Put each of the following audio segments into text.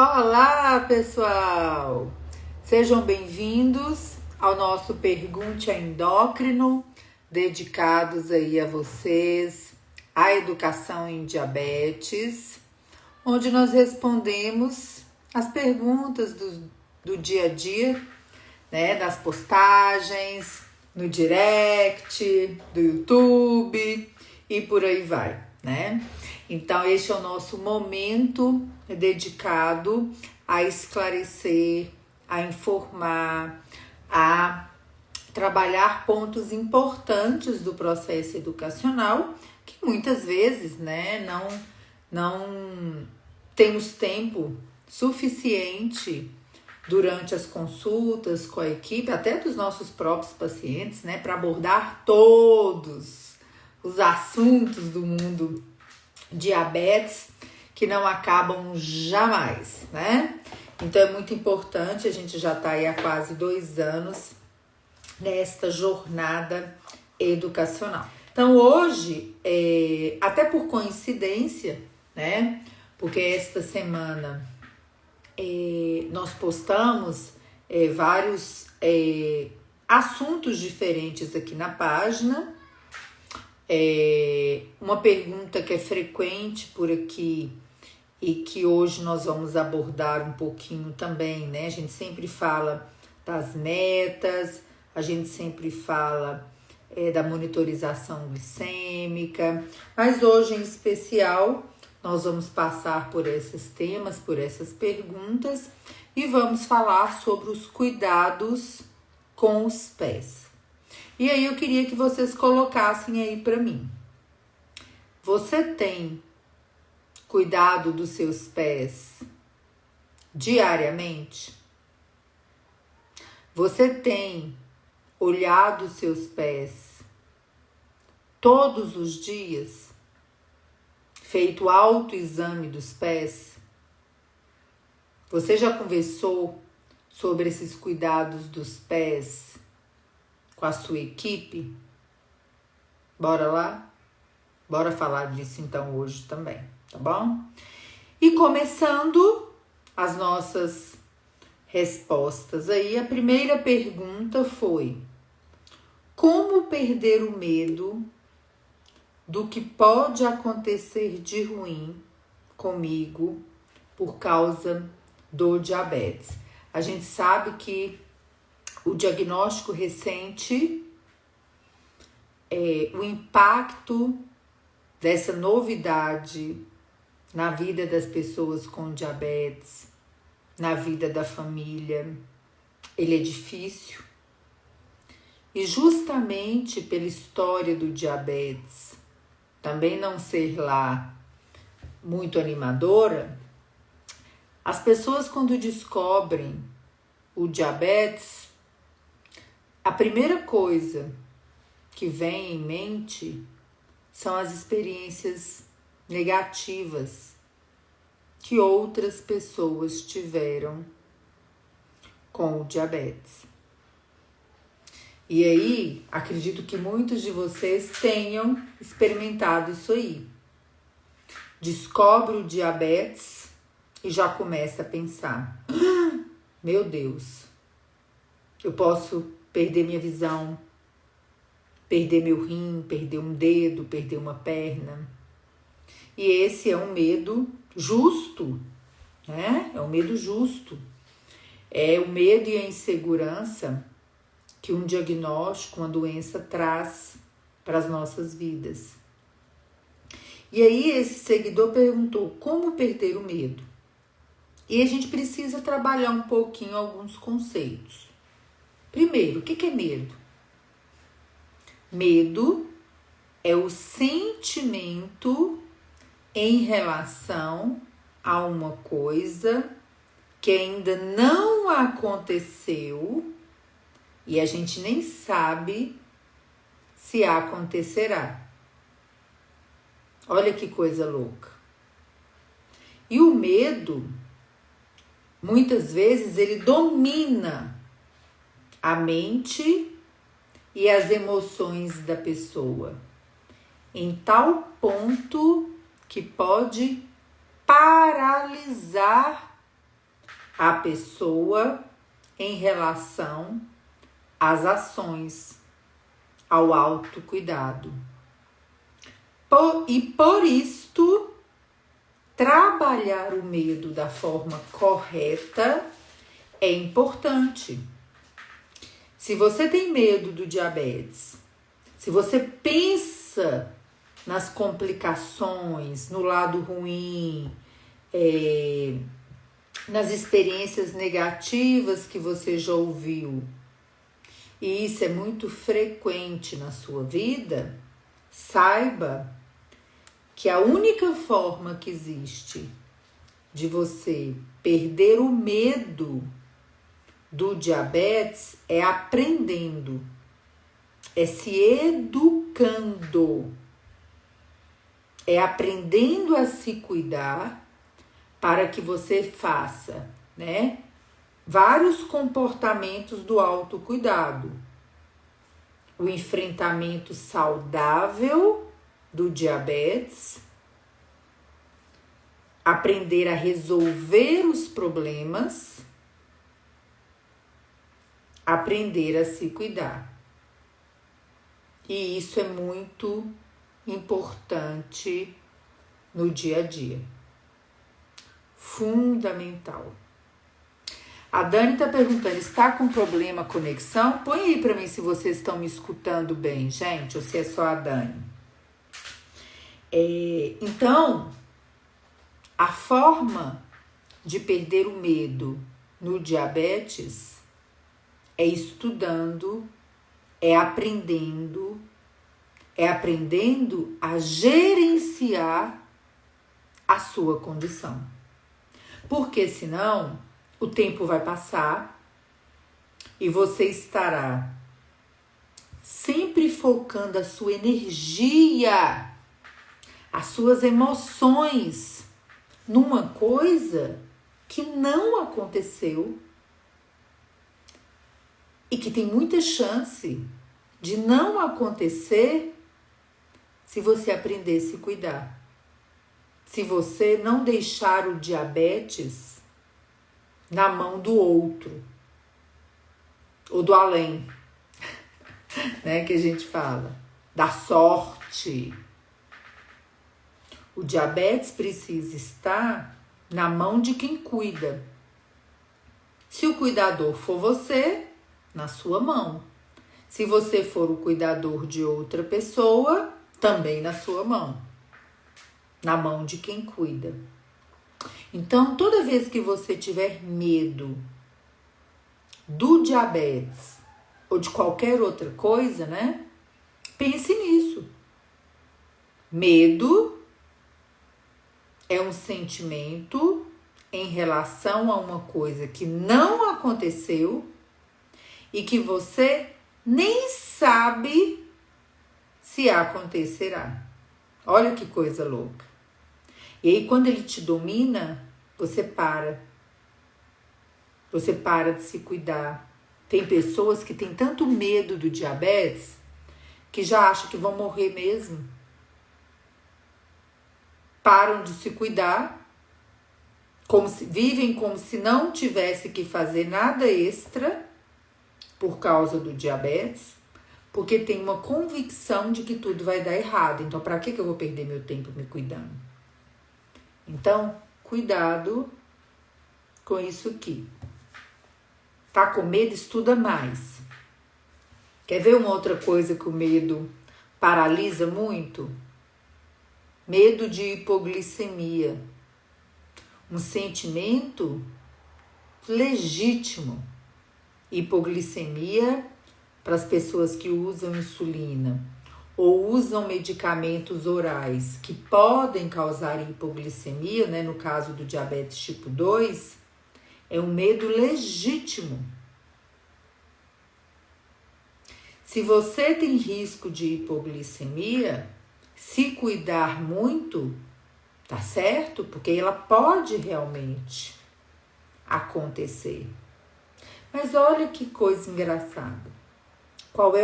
Olá, pessoal! Sejam bem-vindos ao nosso Pergunte a Endócrino, dedicados aí a vocês, à educação em diabetes, onde nós respondemos as perguntas do dia a dia, né, nas postagens, no direct, do YouTube e por aí vai, né? Então, este é o nosso momento dedicado a esclarecer, a informar, a trabalhar pontos importantes do processo educacional que muitas vezes, né, não temos tempo suficiente durante as consultas com a equipe, até dos nossos próprios pacientes, né, para abordar todos os assuntos do mundo diabetes que não acabam jamais, né? Então é muito importante, a gente já está aí há quase 2 anos nesta jornada educacional. Então hoje, até por coincidência, né? Porque esta semana nós postamos vários assuntos diferentes aqui na página. Uma pergunta que é frequente por aqui e que hoje nós vamos abordar um pouquinho também, né? A gente sempre fala das metas, a gente sempre fala da monitorização glicêmica, mas hoje em especial nós vamos passar por esses temas, por essas perguntas e vamos falar sobre os cuidados com os pés. E aí eu queria que vocês colocassem aí para mim. Você tem cuidado dos seus pés diariamente? Você tem olhado os seus pés todos os dias? Feito autoexame dos pés? Você já conversou sobre esses cuidados dos pés com a sua equipe? Bora lá? Bora falar disso então hoje também, tá bom? E começando as nossas respostas aí, a primeira pergunta foi: como perder o medo do que pode acontecer de ruim comigo por causa do diabetes? A gente sabe que o diagnóstico recente, o impacto dessa novidade na vida das pessoas com diabetes, na vida da família, ele é difícil. E justamente pela história do diabetes também não ser lá muito animadora, as pessoas quando descobrem o diabetes, a primeira coisa que vem em mente são as experiências negativas que outras pessoas tiveram com o diabetes. E aí, acredito que muitos de vocês tenham experimentado isso aí. Descobre o diabetes e já começa a pensar: meu Deus, eu posso perder minha visão, perder meu rim, perder um dedo, perder uma perna. E esse é um medo justo, né? É um medo justo. É o medo e a insegurança que um diagnóstico, uma doença traz para as nossas vidas. E aí esse seguidor perguntou: como perder o medo? E a gente precisa trabalhar um pouquinho alguns conceitos. Primeiro, o que é medo? Medo é o sentimento em relação a uma coisa que ainda não aconteceu e a gente nem sabe se acontecerá. Olha que coisa louca. E o medo, muitas vezes, ele domina a mente e as emoções da pessoa, em tal ponto que pode paralisar a pessoa em relação às ações, ao autocuidado. E por isto, trabalhar o medo da forma correta é importante. Se você tem medo do diabetes, se você pensa nas complicações, no lado ruim, nas experiências negativas que você já ouviu, e isso é muito frequente na sua vida, saiba que a única forma que existe de você perder o medo do diabetes é aprendendo, é se educando, é aprendendo a se cuidar para que você faça, né, vários comportamentos do autocuidado. O enfrentamento saudável do diabetes, aprender a resolver os problemas, aprender a se cuidar. E isso é muito importante no dia a dia. Fundamental. A Dani está perguntando, está com problema a conexão? Põe aí para mim se vocês estão me escutando bem, gente, ou se é só a Dani. Então, a forma de perder o medo no diabetes é estudando, é aprendendo a gerenciar a sua condição. Porque senão o tempo vai passar e você estará sempre focando a sua energia, as suas emoções numa coisa que não aconteceu e que tem muita chance de não acontecer se você aprender a se cuidar. Se você não deixar o diabetes na mão do outro, ou do além, né, que a gente fala, da sorte. O diabetes precisa estar na mão de quem cuida. Se o cuidador for você, na sua mão. Se você for o cuidador de outra pessoa, também na sua mão. Na mão de quem cuida. Então, toda vez que você tiver medo do diabetes ou de qualquer outra coisa, né? Pense nisso. Medo é um sentimento em relação a uma coisa que não aconteceu e que você nem sabe se acontecerá. Olha que coisa louca. E aí, quando ele te domina, você para. Você para de se cuidar. Tem pessoas que têm tanto medo do diabetes que já acham que vão morrer mesmo. Param de se cuidar, vivem como se não tivesse que fazer nada extra por causa do diabetes, porque tem uma convicção de que tudo vai dar errado. Então, para que eu vou perder meu tempo me cuidando? Então, cuidado com isso aqui. Tá com medo? Estuda mais. Quer ver uma outra coisa que o medo paralisa muito? Medo de hipoglicemia. Um sentimento legítimo. Hipoglicemia para as pessoas que usam insulina ou usam medicamentos orais que podem causar hipoglicemia, né, no caso do diabetes tipo 2, é um medo legítimo. Se você tem risco de hipoglicemia, se cuidar muito, tá certo? Porque ela pode realmente acontecer. Mas olha que coisa engraçada. Qual é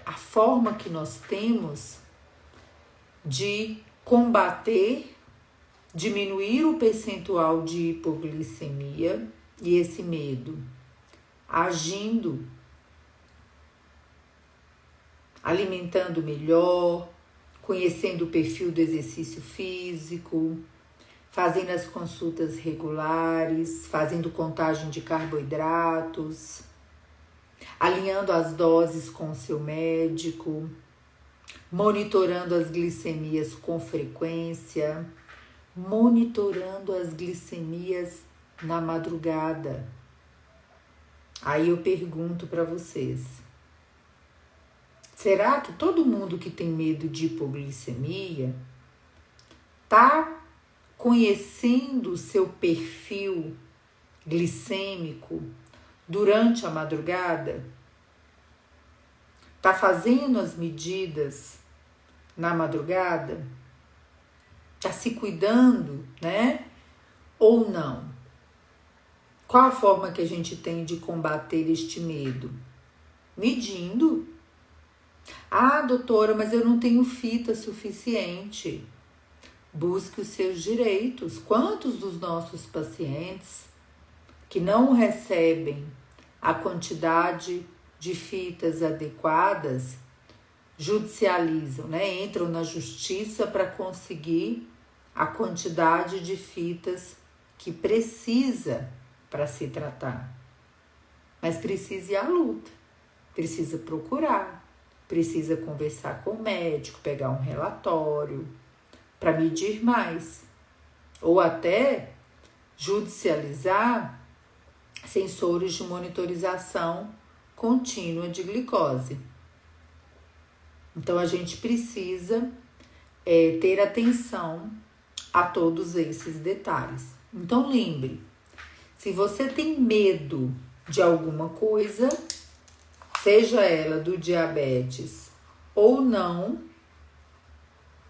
a forma que nós temos de combater, diminuir o percentual de hipoglicemia e esse medo? Agindo, alimentando melhor, conhecendo o perfil do exercício físico, fazendo as consultas regulares, fazendo contagem de carboidratos, alinhando as doses com o seu médico, monitorando as glicemias com frequência, monitorando as glicemias na madrugada. Aí eu pergunto para vocês, será que todo mundo que tem medo de hipoglicemia tá conhecendo o seu perfil glicêmico durante a madrugada? Tá fazendo as medidas na madrugada? Tá se cuidando, né? Ou não? Qual a forma que a gente tem de combater este medo? Medindo. Ah, doutora, mas eu não tenho fita suficiente. Busque os seus direitos. Quantos dos nossos pacientes que não recebem a quantidade de fitas adequadas judicializam, né? Entram na justiça para conseguir a quantidade de fitas que precisa para se tratar. Mas precisa ir à luta, precisa procurar, precisa conversar com o médico, pegar um relatório para medir mais, ou até judicializar sensores de monitorização contínua de glicose. Então a gente precisa ter atenção a todos esses detalhes. Então lembre, se você tem medo de alguma coisa, seja ela do diabetes ou não,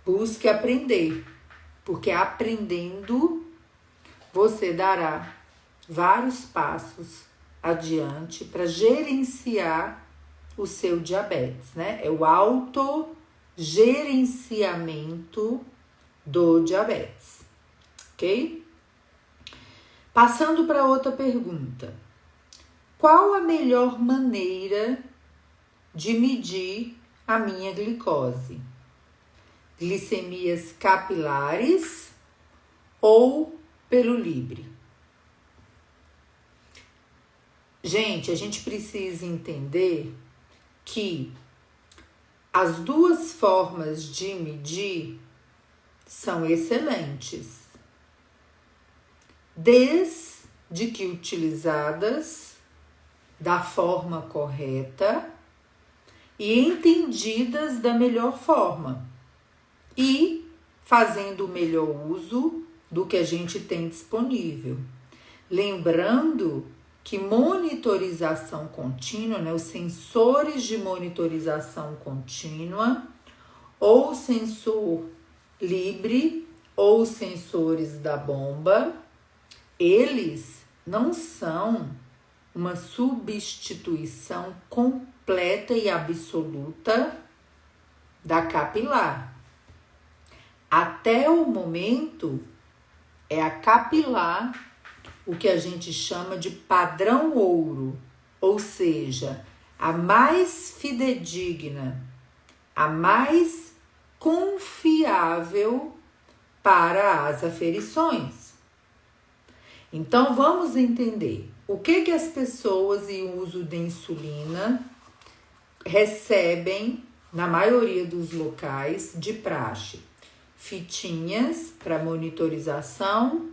busque aprender, porque aprendendo você dará vários passos adiante para gerenciar o seu diabetes, né? É o autogerenciamento do diabetes, ok? Passando para outra pergunta. Qual a melhor maneira de medir a minha glicose? Glicemias capilares ou pelo Libre? Gente, a gente precisa entender que as duas formas de medir são excelentes, desde que utilizadas da forma correta e entendidas da melhor forma e fazendo o melhor uso do que a gente tem disponível. Lembrando que monitorização contínua, né, os sensores de monitorização contínua, ou sensor Libre, ou sensores da bomba, eles não são uma substituição completa e absoluta da capilar. Até o momento, é a capilar o que a gente chama de padrão ouro, ou seja, a mais fidedigna, a mais confiável para as aferições. Então, vamos entender o que as pessoas em uso de insulina recebem, na maioria dos locais, de praxe. Fitinhas para monitorização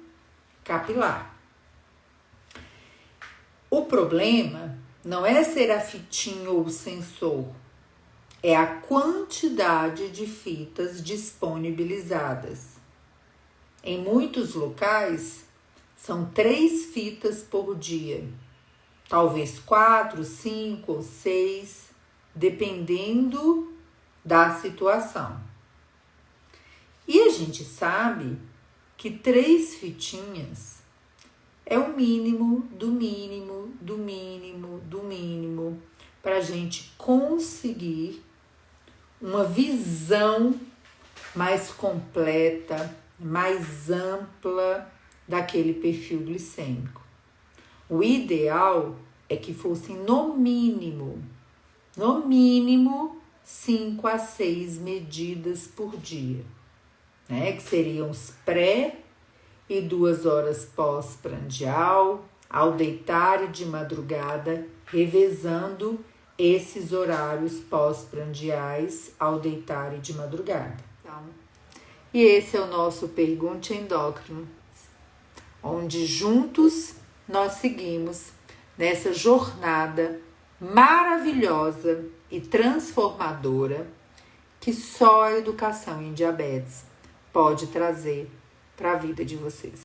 capilar. O problema não é ser a fitinha ou o sensor, é a quantidade de fitas disponibilizadas. Em muitos locais, são 3 fitas por dia, talvez 4, 5 ou 6, dependendo da situação. E a gente sabe que 3 fitinhas é o mínimo do mínimo do mínimo do mínimo para a gente conseguir uma visão mais completa, mais ampla daquele perfil glicêmico. O ideal é que fossem no mínimo 5 a 6 medidas por dia, né? Que seriam os pré e 2 horas pós-prandial, ao deitar e de madrugada, revezando esses horários pós-prandiais ao deitar e de madrugada. Então, e esse é o nosso Pergunte Endócrino, onde juntos nós seguimos nessa jornada maravilhosa e transformadora que só a educação em diabetes pode trazer para a vida de vocês.